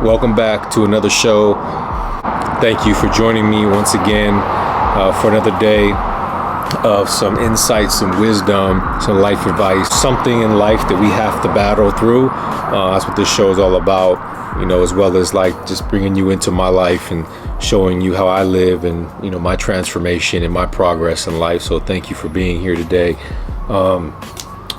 Welcome back to another show. Thank you for joining me once again for another day of some insights, some wisdom, some life advice, something in life that we have to battle through. That's what this show is all about, as well as like just bringing you into my life and showing you how I live and, my transformation and my progress in life. So thank you for being here today.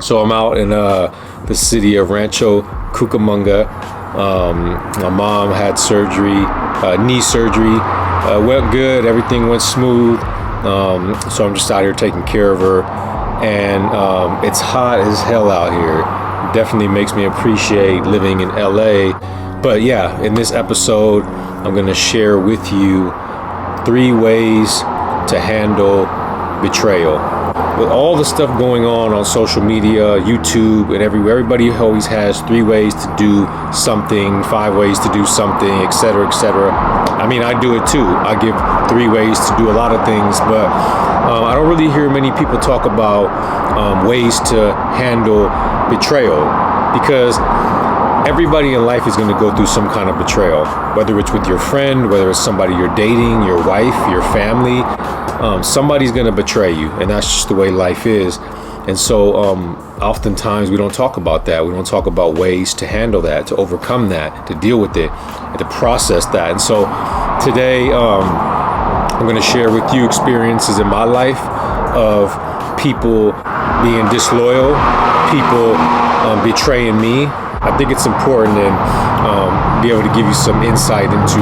So I'm out in the city of Rancho Cucamonga. My mom had surgery, knee surgery. Went good, everything went smooth. So I'm just out here taking care of her. And it's hot as hell out here. Definitely makes me appreciate living in LA. But yeah, in this episode, I'm going to share with you 3 ways to handle betrayal. With all the stuff going on social media, YouTube, and everywhere, everybody always has 3 ways to do something, 5 ways to do something, etc., etc. I mean, I do it too. I give 3 ways to do a lot of things, but I don't really hear many people talk about ways to handle betrayal, because everybody in life is going to go through some kind of betrayal, whether it's with your friend, whether it's somebody you're dating, your wife, your family. Somebody's going to betray you, and that's just the way life is. And so oftentimes we don't talk about that. We don't talk about ways to handle that, to overcome that, to deal with it, and to process that. And so today I'm going to share with you experiences in my life of people being disloyal, people betraying me. I think it's important and be able to give you some insight into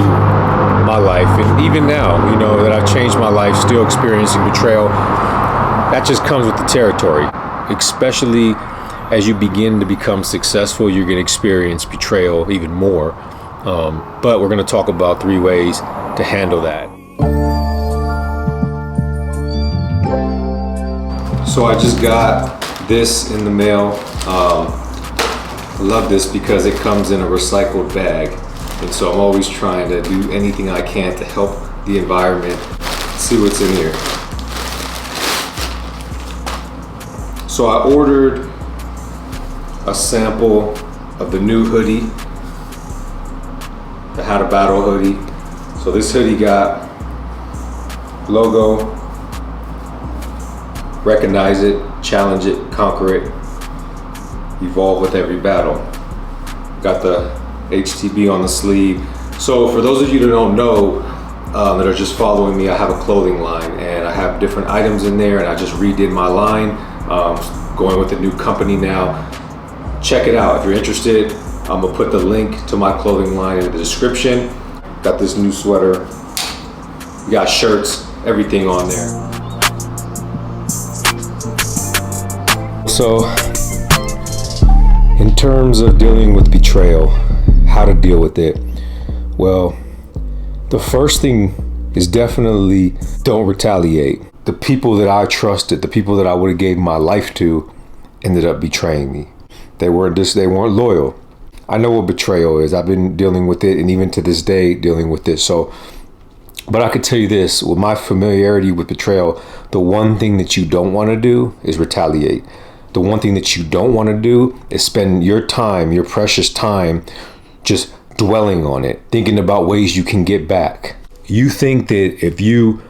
my life. And even now, that I've changed my life, still experiencing betrayal. That just comes with the territory. Especially as you begin to become successful, you're going to experience betrayal even more. But we're going to talk about 3 ways to handle that. So I just got this in the mail. I love this because it comes in a recycled bag. And so I'm always trying to do anything I can to help the environment. Let's see what's in here. So I ordered a sample of the new hoodie, the How to Battle hoodie. So this hoodie got logo, recognize it, challenge it, conquer it, evolve with every battle. Got the HTB on the sleeve. So for those of you that don't know, that are just following me, I have a clothing line and I have different items in there, and I just redid my line, going with a new company now. Check it out if you're interested. I'm gonna put the link to my clothing line in the description. Got this new sweater, we got shirts, everything on there. So in terms of dealing with betrayal, how to deal with it, well, the first thing is definitely don't retaliate. The people that I trusted, the people that I would have gave my life to, ended up betraying me. They weren't loyal. I know what betrayal is. I've been dealing with it, and even to this day dealing with it. So, but I could tell you this, with my familiarity with betrayal, the one thing that you don't want to do is retaliate. The one thing that you don't want to do is spend your time, your precious time, just dwelling on it, thinking about ways you can get back. You think that if you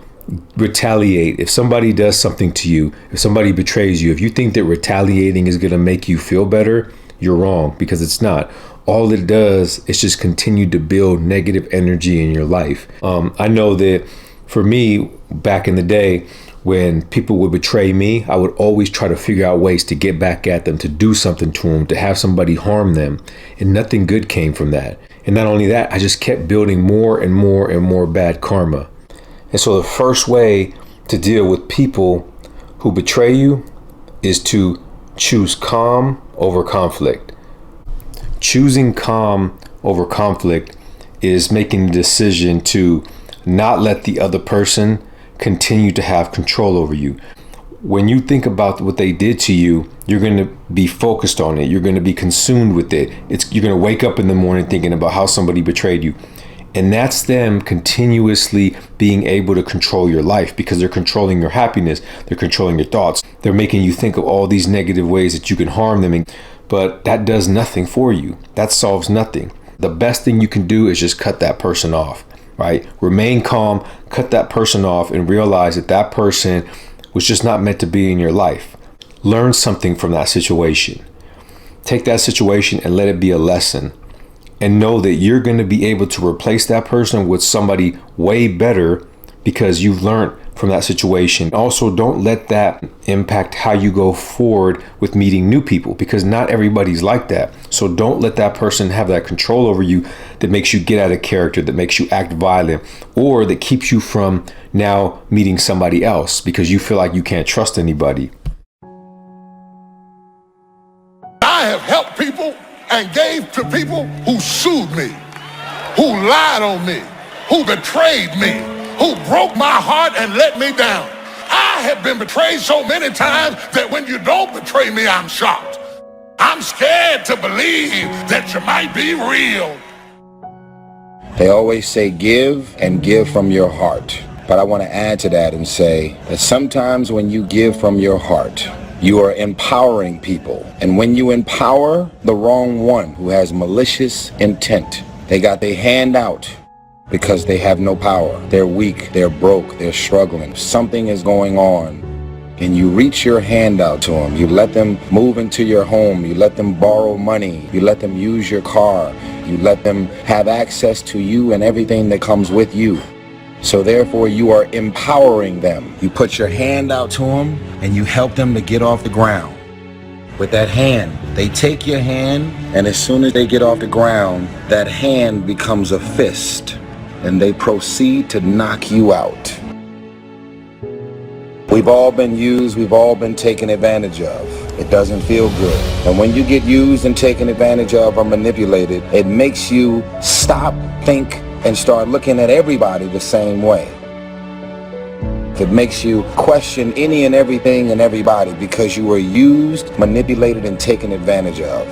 retaliate, if somebody does something to you, if somebody betrays you, if you think that retaliating is going to make you feel better, you're wrong, because it's not. All it does is just continue to build negative energy in your life. I know that for me, back in the day, when people would betray me, I would always try to figure out ways to get back at them, to do something to them, to have somebody harm them. And nothing good came from that. And not only that, I just kept building more and more and more bad karma. And so the first way to deal with people who betray you is to choose calm over conflict. Choosing calm over conflict is making the decision to not let the other person continue to have control over you. When you think about what they did to you, you're going to be focused on it. You're going to be consumed with it. You're going to wake up in the morning thinking about how somebody betrayed you. And that's them continuously being able to control your life, because they're controlling your happiness. They're controlling your thoughts. They're making you think of all these negative ways that you can harm them. but that does nothing for you. That solves nothing. The best thing you can do is just cut that person off, right? Remain calm, cut that person off, and realize that that person was just not meant to be in your life. Learn something from that situation. Take that situation and let it be a lesson. And know that you're going to be able to replace that person with somebody way better because you've learned from that situation. Also, don't let that impact how you go forward with meeting new people, because not everybody's like that. So don't let that person have that control over you that makes you get out of character, that makes you act violent, or that keeps you from now meeting somebody else because you feel like you can't trust anybody. I have helped people and gave to people who sued me, who lied on me, who betrayed me, who broke my heart and let me down. I have been betrayed so many times that when you don't betray me, I'm shocked. I'm scared to believe that you might be real. They always say give and give from your heart. But I want to add to that and say that sometimes when you give from your heart, you are empowering people. And when you empower the wrong one who has malicious intent, they got their hand out because they have no power. They're weak, they're broke, they're struggling. Something is going on. And you reach your hand out to them. You let them move into your home. You let them borrow money. You let them use your car. You let them have access to you and everything that comes with you. So therefore, you are empowering them. You put your hand out to them and you help them to get off the ground. With that hand, they take your hand, and as soon as they get off the ground, that hand becomes a fist, and they proceed to knock you out. We've all been used, we've all been taken advantage of. It doesn't feel good. And when you get used and taken advantage of or manipulated, it makes you stop, think, and start looking at everybody the same way. It makes you question any and everything and everybody because you were used, manipulated, and taken advantage of.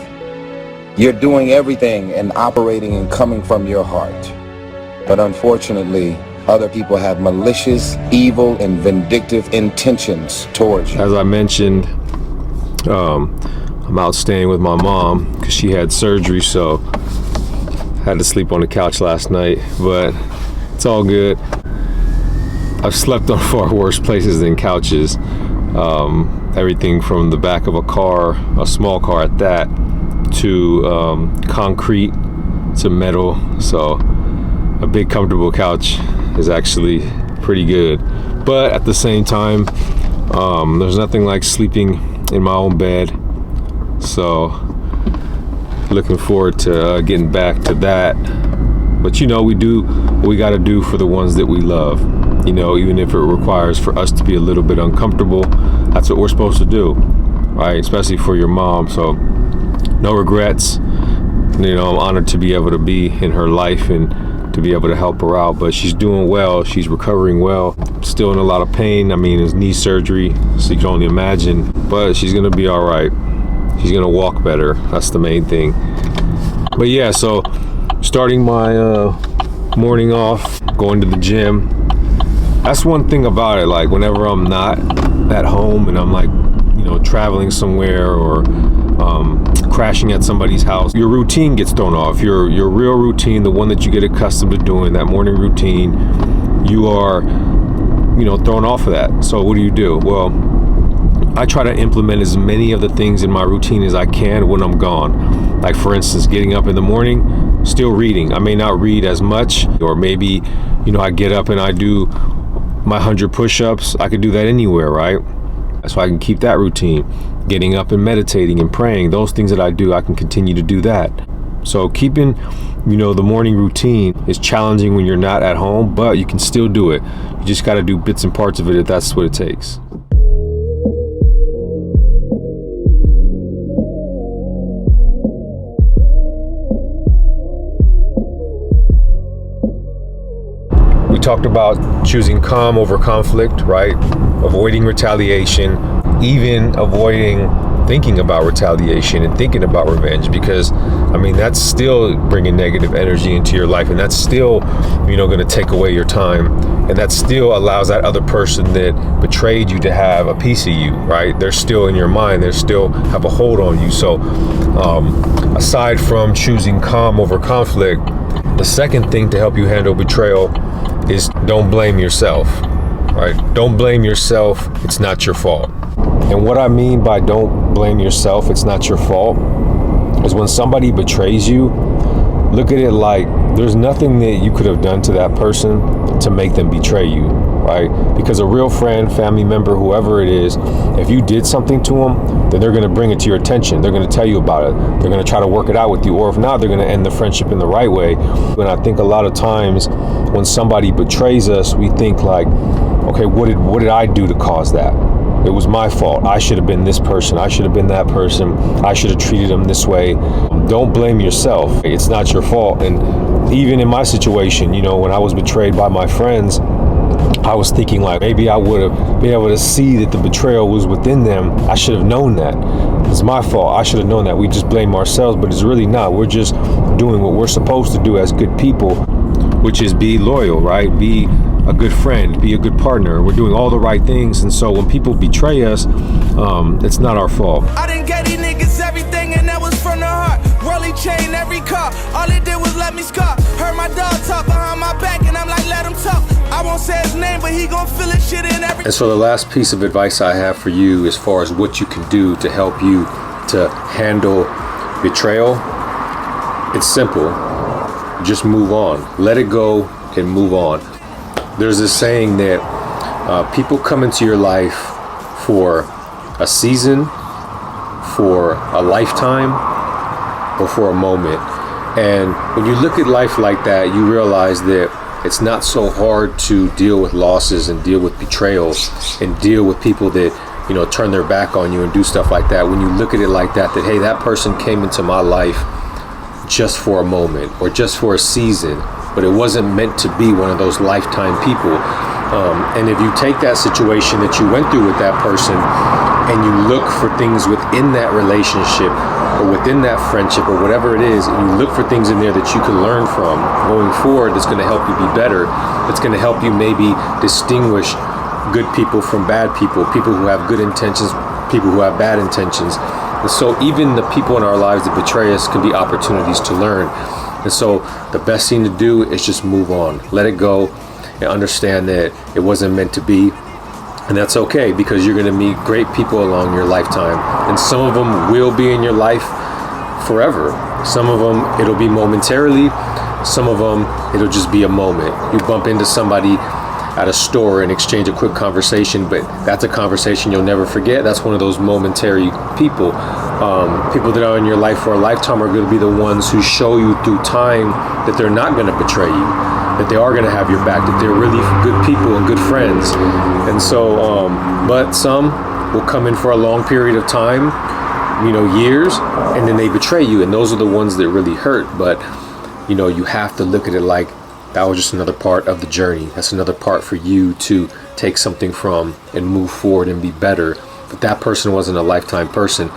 You're doing everything and operating and coming from your heart. But unfortunately, other people have malicious, evil, and vindictive intentions towards you. As I mentioned, I'm out staying with my mom because she had surgery, so I had to sleep on the couch last night, but it's all good. I've slept on far worse places than couches. Everything from the back of a car, a small car at that, to concrete, to metal. So a big comfortable couch is actually pretty good. But at the same time, there's nothing like sleeping in my own bed. So looking forward to getting back to that. But you know, we do what we got to do for the ones that we love. You know, even if it requires for us to be a little bit uncomfortable, that's what we're supposed to do, right? Especially for your mom. So no regrets. You know, I'm honored to be able to be in her life and to be able to help her out. But she's doing well. She's recovering well. Still in a lot of pain. I mean, it's knee surgery, so you can only imagine. But she's going to be all right. She's going to walk better. That's the main thing. But yeah, so starting my morning off, going to the gym. That's one thing about it. Like whenever I'm not at home and I'm like, you know, traveling somewhere or crashing at somebody's house, your routine gets thrown off. Your real routine, the one that you get accustomed to doing, that morning routine, you are, you know, thrown off of that. So what do? Well, I try to implement as many of the things in my routine as I can when I'm gone. Like for instance, getting up in the morning, still reading. I may not read as much, or maybe, you know, I get up and I do my 100 push-ups. I could do that anywhere, right? So I can keep that routine. Getting up and meditating and praying, those things that I do, I can continue to do that. So keeping, you know, the morning routine is challenging when you're not at home, but you can still do it. You just got to do bits and parts of it if that's what it takes. We talked about choosing calm over conflict, right? Avoiding retaliation, even avoiding thinking about retaliation and thinking about revenge, because I mean, that's still bringing negative energy into your life, and that's still, you know, going to take away your time, and that still allows that other person that betrayed you to have a piece of you, right? They're still in your mind, they still have a hold on you. So aside from choosing calm over conflict, the second thing to help you handle betrayal is don't blame yourself, right? Don't blame yourself. It's not your fault. And what I mean by don't blame yourself, it's not your fault, is when somebody betrays you, look at it like there's nothing that you could have done to that person to make them betray you, right? Because a real friend, family member, whoever it is, if you did something to them, then they're going to bring it to your attention. They're going to tell you about it. They're going to try to work it out with you. Or if not, they're going to end the friendship in the right way. And I think a lot of times when somebody betrays us, we think like, okay, what did I do to cause that? It was my fault. I should have been this person. I should have been that person. I should have treated them this way. Don't blame yourself. It's not your fault. And even in my situation, you know, when I was betrayed by my friends, I was thinking like maybe I would have been able to see that the betrayal was within them. I should have known that. It's my fault. I should have known that. We just blame ourselves, but it's really not. We're just doing what we're supposed to do as good people, which is be loyal, right? Be a good friend, be a good partner. We're doing all the right things, and so when people betray us, it's not our fault. I didn't get these niggas everything, and that was from the heart. Rolly chain every car, all it did was let me scar. Heard my dog talk behind my back, and I'm like, let him talk. I won't say his name, but he gon' feel his shit in every. And so the last piece of advice I have for you, as far as what you can do to help you to handle betrayal, it's simple. Just move on. Let it go and move on. There's this saying that people come into your life for a season, for a lifetime, or for a moment. And when you look at life like that, you realize that it's not so hard to deal with losses and deal with betrayals and deal with people that, you know, turn their back on you and do stuff like that. When you look at it like that, hey, that person came into my life just for a moment or just for a season, but it wasn't meant to be one of those lifetime people. And if you take that situation that you went through with that person and you look for things within that relationship or within that friendship or whatever it is, and you look for things in there that you can learn from going forward that's going to help you be better, that's going to help you maybe distinguish good people from bad people, people who have good intentions, people who have bad intentions. And so even the people in our lives that betray us can be opportunities to learn. And so the best thing to do is just move on, let it go, and understand that it wasn't meant to be. And that's okay, because you're going to meet great people along your lifetime. And some of them will be in your life forever. Some of them, it'll be momentarily. Some of them, it'll just be a moment. You bump into somebody at a store and exchange a quick conversation, but that's a conversation you'll never forget. That's one of those momentary people. People that are in your life for a lifetime are going to be the ones who show you through time that they're not going to betray you, that they are going to have your back, that they're really good people and good friends. And so, but some will come in for a long period of time, you know, years, and then they betray you. And those are the ones that really hurt. But, you know, you have to look at it like that was just another part of the journey. That's another part for you to take something from and move forward and be better. But that person wasn't a lifetime person.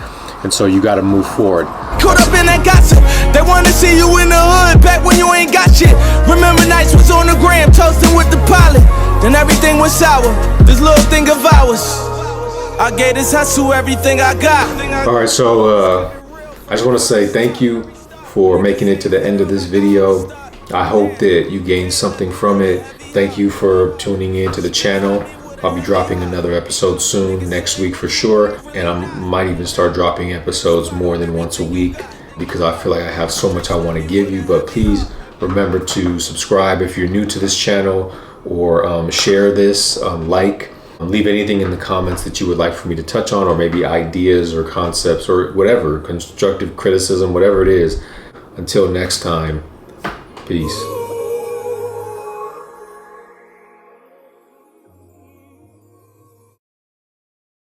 And so you got to move forward. Caught up in that gossip. They want to see you in the hood back when you ain't got shit. Remember nights was on the gram toasting with the pilot. Then everything was sour. This little thing of ours. I gave this hustle everything I got. All right, so I just want to say thank you for making it to the end of this video. I hope that you gained something from it. Thank you for tuning in to the channel. I'll be dropping another episode soon, next week for sure. And I might even start dropping episodes more than once a week because I feel like I have so much I want to give you. But please remember to subscribe if you're new to this channel, or share this, like, leave anything in the comments that you would like for me to touch on, or maybe ideas or concepts or whatever, constructive criticism, whatever it is. Until next time, peace.